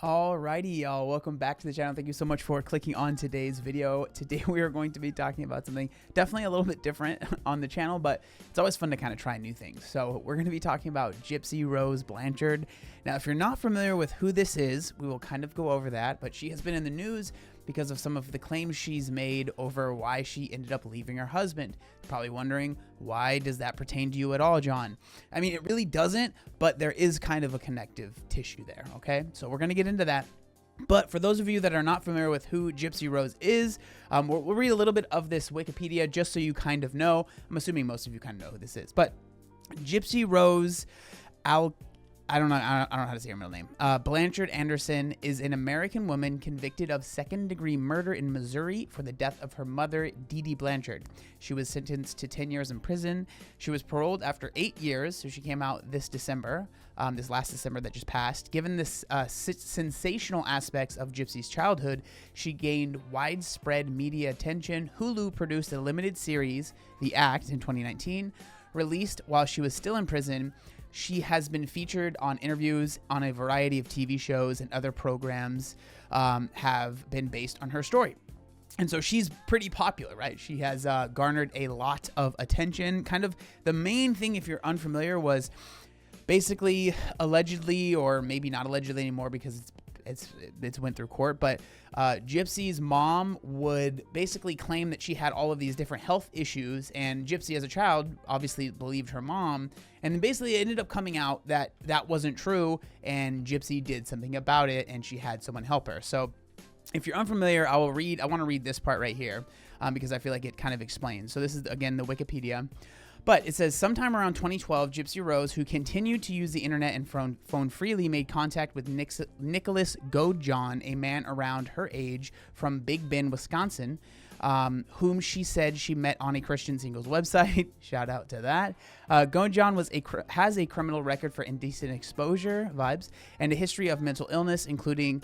Alrighty, y'all. Welcome back to the channel. Thank you so much for clicking on today's video. Today we are going to be talking about something definitely a little bit different on the channel, but it's always fun to kind of try new things. So we're going to be talking about Gypsy Rose Blanchard. Now, if you're not familiar with who this is, we will kind of go over that, but she has been in the news because of some of the claims she's made over why she ended up leaving her husband. You're probably wondering, why does that pertain to you at all, John? I mean, it really doesn't, but there is kind of a connective tissue there, okay? So we're gonna get into that. But for those of you that are not familiar with who Gypsy Rose is, we'll read a little bit of this Wikipedia just so you kind of know. I'm assuming most of you kind of know who this is, but Gypsy Rose I don't know how to say her middle name. Blanchard Anderson is an American woman convicted of second-degree murder in Missouri for the death of her mother, Dee Dee Blanchard. She was sentenced to 10 years in prison. She was paroled after 8 years, so she came out this December, this last December that just passed. Given this sensational aspects of Gypsy's childhood, she gained widespread media attention. Hulu produced a limited series, The Act, in 2019. Released while she was still in prison, she has been featured on interviews on a variety of TV shows, and other programs have been based on her story. And so she's pretty popular, right? She has garnered a lot of attention. Kind of the main thing, if you're unfamiliar, was basically allegedly, or maybe not allegedly anymore because it's went through court, but Gypsy's mom would basically claim that she had all of these different health issues, and Gypsy as a child obviously believed her mom, and then basically it ended up coming out that that wasn't true, and Gypsy did something about it, and she had someone help her. So if you're unfamiliar, I want to read this part right here because I feel like it kind of explains. So this is, again, the Wikipedia. But it says, sometime around 2012, Gypsy Rose, who continued to use the internet and phone freely, made contact with Nicholas Godejohn, a man around her age from Big Bend, Wisconsin, whom she said she met on a Christian Singles website. Shout out to that. Godejohn has a criminal record for indecent exposure vibes and a history of mental illness, including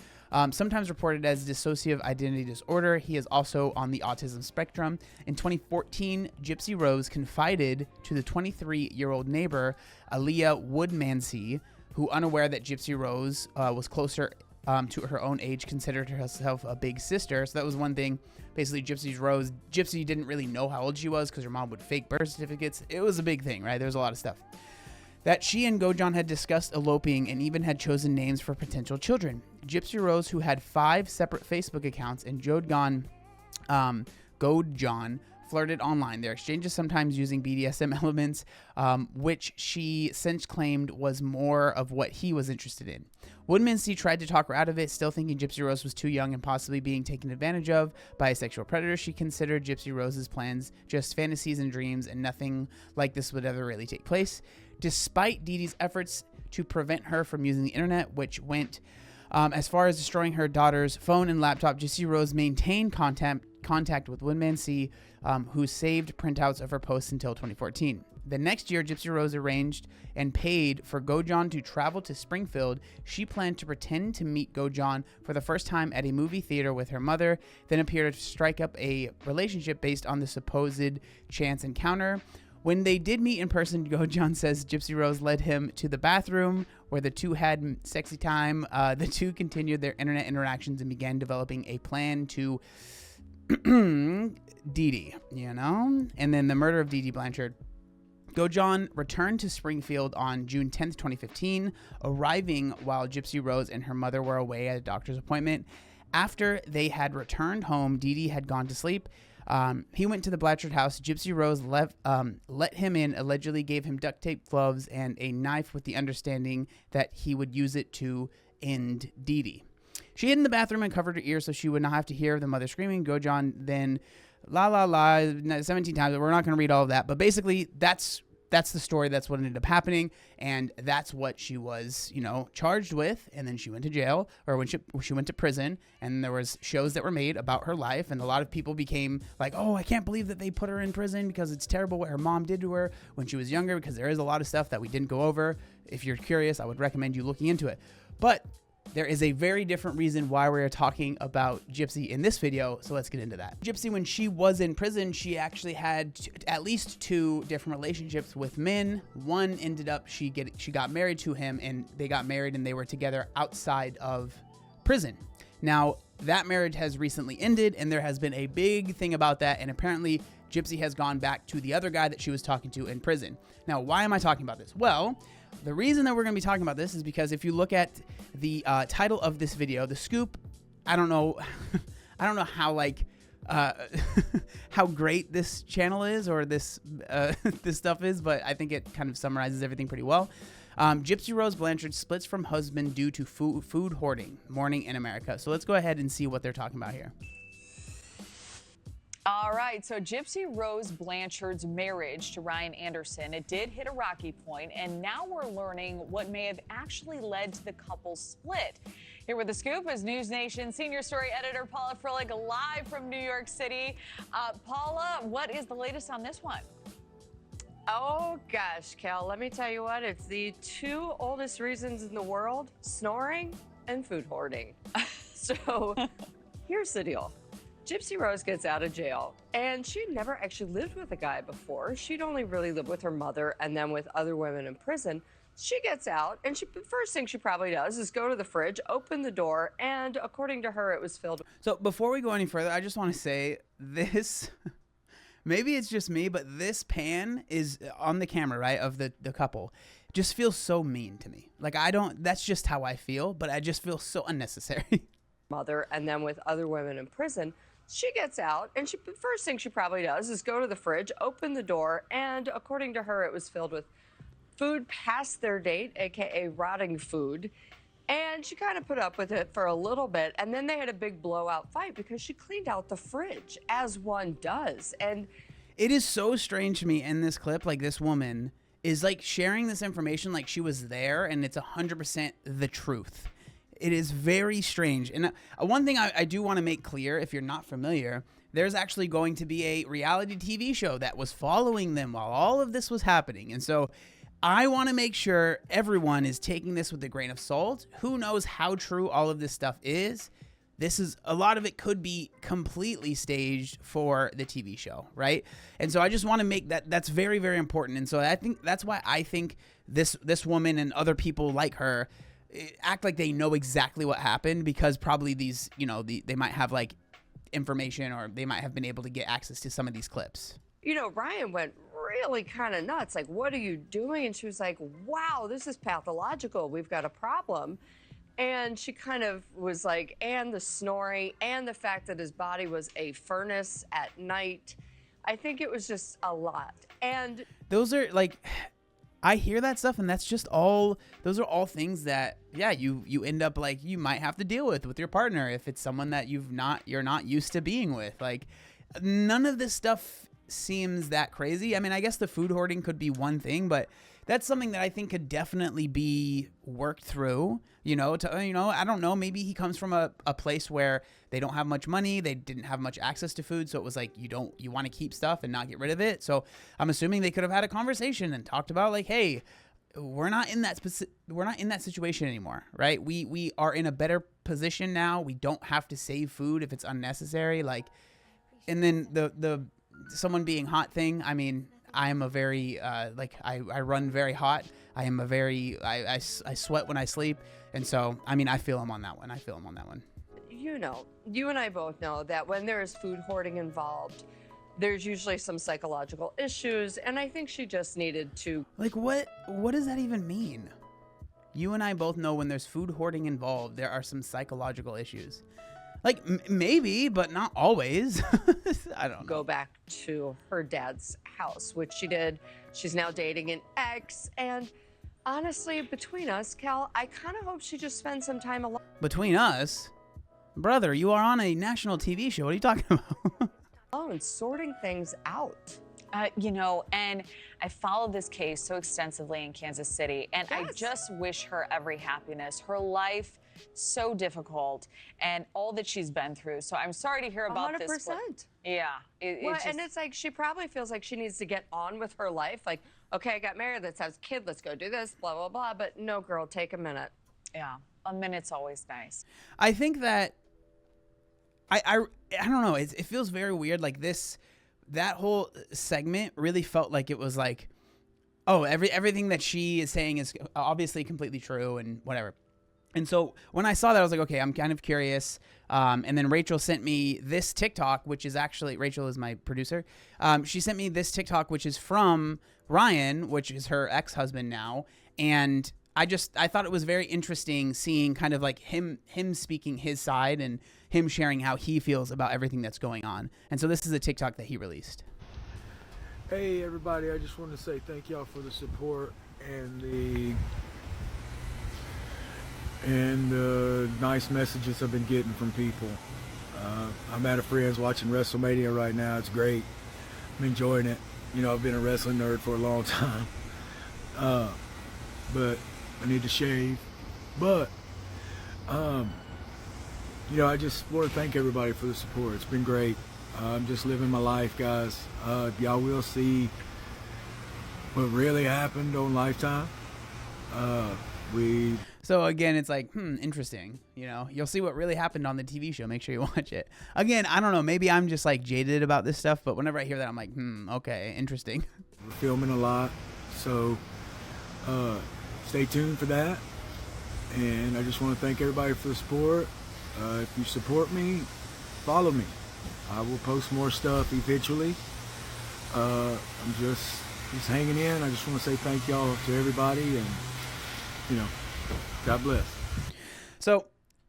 sometimes reported as dissociative identity disorder. He is also on the autism spectrum. In 2014, Gypsy Rose confided to the 23-year-old neighbor, Aaliyah Woodmansey, who, unaware that Gypsy Rose was closer to her own age, considered herself a big sister. So that was one thing. Basically, Gypsy didn't really know how old she was because her mom would fake birth certificates. It was a big thing, right? There was a lot of stuff. That she and Godejohn had discussed eloping and even had chosen names for potential children. Gypsy Rose, who had 5 separate Facebook accounts, and Godejohn flirted online. Their exchanges sometimes using BDSM elements, which she since claimed was more of what he was interested in. Woodmansey tried to talk her out of it, still thinking Gypsy Rose was too young and possibly being taken advantage of by a sexual predator. She considered Gypsy Rose's plans just fantasies and dreams, and nothing like this would ever really take place. Despite Dee Dee's efforts to prevent her from using the internet, which went as far as destroying her daughter's phone and laptop, Gypsy Rose maintained contact with Woodmansey, who saved printouts of her posts until 2014. The next year, Gypsy Rose arranged and paid for Godejohn to travel to Springfield. She planned to pretend to meet Godejohn for the first time at a movie theater with her mother, then appeared to strike up a relationship based on the supposed chance encounter. When they did meet in person, Godejohn says Gypsy Rose led him to the bathroom where the two had sexy time. The two continued their internet interactions and began developing a plan to Dee Dee, and then the murder of Dee Dee Blanchard. Godejohn returned to Springfield on June 10th, 2015, arriving while Gypsy Rose and her mother were away at a doctor's appointment. After they had returned home, Dee Dee had gone to sleep. He went to the Blanchard house. Gypsy Rose let him in, allegedly gave him duct tape, gloves, and a knife with the understanding that he would use it to end Dee Dee. She hid in the bathroom and covered her ears so she would not have to hear the mother screaming. Godejohn then 17 times. We're not going to read all of that, but basically that's the story. That's what ended up happening, and that's what she was, charged with. And then she went to jail, or when she went to prison, and there was shows that were made about her life, and a lot of people became like, "Oh, I can't believe that they put her in prison because it's terrible what her mom did to her when she was younger." Because there is a lot of stuff that we didn't go over. If you're curious, I would recommend you looking into it. But there is a very different reason why we're talking about Gypsy in this video, so let's get into that. Gypsy, when she was in prison, she actually had at least 2 different relationships with men. One ended up, she got married to him, and they got married and they were together outside of prison. Now, that marriage has recently ended, and there has been a big thing about that, and apparently Gypsy has gone back to the other guy that she was talking to in prison. Now, why am I talking about this? Well, the reason that we're going to be talking about this is because if you look at the title of this video, the scoop, I don't know how how great this channel is or this this stuff is, but I think it kind of summarizes everything pretty well. Gypsy Rose Blanchard splits from husband due to food hoarding, mourning in America. So let's go ahead and see what they're talking about here. All right, so Gypsy Rose Blanchard's marriage to Ryan Anderson, it did hit a rocky point, and now we're learning what may have actually led to the couple's split. Here with the scoop is News Nation senior story editor Paula Frillig live from New York City. Paula, what is the latest on this one? Oh gosh, Cal, let me tell you what, it's the two oldest reasons in the world: snoring and food hoarding. So here's the deal. Gypsy Rose gets out of jail, and she'd never actually lived with a guy before. She'd only really lived with her mother and then with other women in prison. She gets out, and the first thing she probably does is go to the fridge, open the door, and according to her, it was filled. So before we go any further, I just want to say this, maybe it's just me, but this pan is on the camera, right, of the couple, just feels so mean to me. Like, that's just how I feel, but I just feel so unnecessary. Mother and then with other women in prison. She gets out, and the first thing she probably does is go to the fridge, open the door, and according to her, it was filled with food past their date, aka rotting food. And she kind of put up with it for a little bit, and then they had a big blowout fight because she cleaned out the fridge, as one does. And it is so strange to me in this clip, like, this woman is like sharing this information like she was there, and it's 100% the truth. It is very strange. And one thing I do want to make clear, if you're not familiar, there's actually going to be a reality TV show that was following them while all of this was happening. And so I want to make sure everyone is taking this with a grain of salt. Who knows how true all of this stuff is? A lot of it could be completely staged for the TV show, right? And so I just want to make that's very, very important. And so I think that's why I think this woman and other people like her act like they know exactly what happened, because probably these, they might have like information, or they might have been able to get access to some of these clips. Ryan went really kind of nuts. Like, what are you doing? And she was like, wow, this is pathological. We've got a problem. And she kind of was like, and the snoring and the fact that his body was a furnace at night. I think it was just a lot. And those are like, I hear that stuff, and those are all things that, yeah, you end up like, you might have to deal with your partner if it's someone that you're not used to being with. Like, none of this stuff seems that crazy. I mean, I guess the food hoarding could be one thing, but that's something that I think could definitely be worked through, I don't know, maybe he comes from a place where they don't have much money, they didn't have much access to food, so it was like, you want to keep stuff and not get rid of it. So I'm assuming they could have had a conversation and talked about like, hey, we're not in that situation anymore, right? We are in a better position now. We don't have to save food if it's unnecessary. Like, and then the someone being hot thing, I mean, I am a very, I run very hot. I am I sweat when I sleep. And so, I mean, I feel him on that one. You and I both know that when there is food hoarding involved, there's usually some psychological issues. And I think she just needed to. Like, what does that even mean? You and I both know when there's food hoarding involved, there are some psychological issues. Like, maybe, but not always. I don't know. Go back to her dad's house, which she did. She's now dating an ex. And honestly, between us, Cal, I kind of hope she just spends some time alone. Between us? Brother, you are on a national TV show. What are you talking about? And sorting things out. And I followed this case so extensively in Kansas City, and Yes. I just wish her every happiness. Her life, so difficult, and all that she's been through. So I'm sorry to hear about 100%. this. Yeah. And it's like, she probably feels like she needs to get on with her life. Like, okay, I got married, let's have a kid, let's go do this, blah, blah, blah. But no, girl, take a minute. Yeah, a minute's always nice. I think that, I don't know, it feels very weird. Like that whole segment really felt like it was like, oh, everything that she is saying is obviously completely true and whatever. And so when I saw that, I was like, okay, I'm kind of curious. And then Rachel sent me this TikTok, which is actually, Rachel is my producer. She sent me this TikTok, which is from Ryan, which is her ex-husband now. And I thought it was very interesting seeing kind of like him speaking his side and him sharing how he feels about everything that's going on. And so this is a TikTok that he released. Hey everybody, I just want to say thank y'all for the support and the nice messages I've been getting from people. I'm at a friend's watching WrestleMania right now. It's great. I'm enjoying it. You know, I've been a wrestling nerd for a long time. But I need to shave. But, you know, I just want to thank everybody for the support. It's been great. I'm just living my life, guys. Y'all will see what really happened on Lifetime. So again, it's like, interesting. You know, you'll see what really happened on the TV show. Make sure you watch it. Again, I don't know. Maybe I'm just like jaded about this stuff, but whenever I hear that, I'm like, okay, interesting. We're filming a lot, so stay tuned for that. And I just want to thank everybody for the support. If you support me, follow me. I will post more stuff eventually. I'm just hanging in. I just want to say thank y'all to everybody, and you know, God bless. So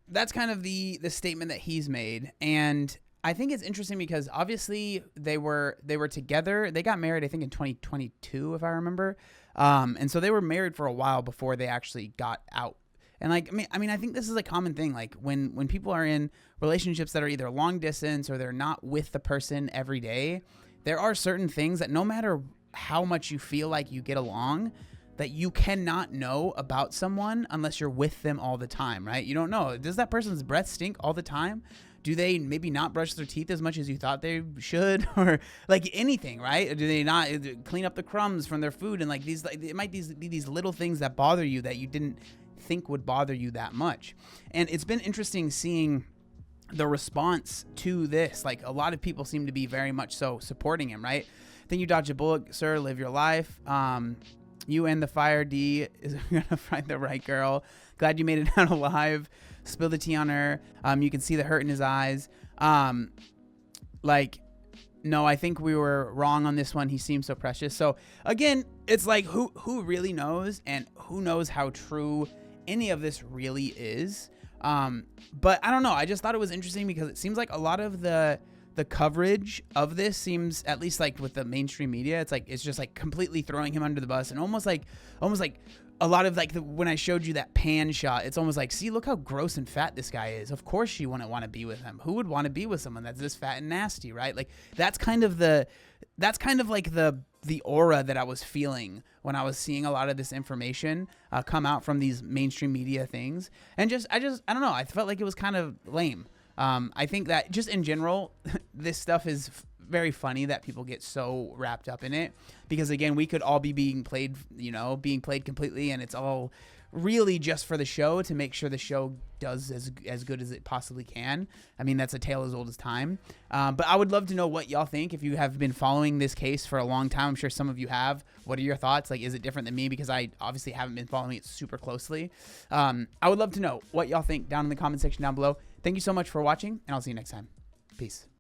that's kind of the statement that he's made, and I think it's interesting because obviously they were together. They got married, I think, in 2022, if I remember, and so they were married for a while before they actually got out. And like, I mean, I think this is a common thing. Like when people are in relationships that are either long distance or they're not with the person every day, there are certain things that no matter how much you feel like you get along, that you cannot know about someone unless you're with them all the time, right? You don't know. Does that person's breath stink all the time? Do they maybe not brush their teeth as much as you thought they should, or like anything, right? Do they not clean up the crumbs from their food? And like these, like, it might be these little things that bother you that you didn't think would bother you that much. And it's been interesting seeing the response to this. Like a lot of people seem to be very much so supporting him, right? I think you dodged a bullet, sir. Live your life. You and the fire D is gonna find the right girl. Glad you made it out alive. Spill the tea on her. You can see the hurt in his eyes. Like, no, I think we were wrong on this one. He seems so precious. So again, it's like who really knows, and who knows how true any of this really is. But I don't know. I just thought it was interesting because it seems like a lot of the coverage of this seems, at least like with the mainstream media, it's just like completely throwing him under the bus, and almost like a lot of like when I showed you that pan shot, it's almost like, see, look how gross and fat this guy is. Of course she wouldn't want to be with him. Who would want to be with someone that's this fat and nasty, right? Like that's kind of like the aura that I was feeling when I was seeing a lot of this information come out from these mainstream media things. And I don't know. I felt like it was kind of lame. I think that just in general, this stuff is very funny that people get so wrapped up in it, because again, we could all be being played completely, and it's all really just for the show, to make sure the show does as good as it possibly can. I mean, that's a tale as old as time. But I would love to know what y'all think. If you have been following this case for a long time, I'm sure some of you have. What are your thoughts? Like, is it different than me? Because I obviously haven't been following it super closely. I would love to know what y'all think down in the comment section down below. Thank you so much for watching, and I'll see you next time. Peace.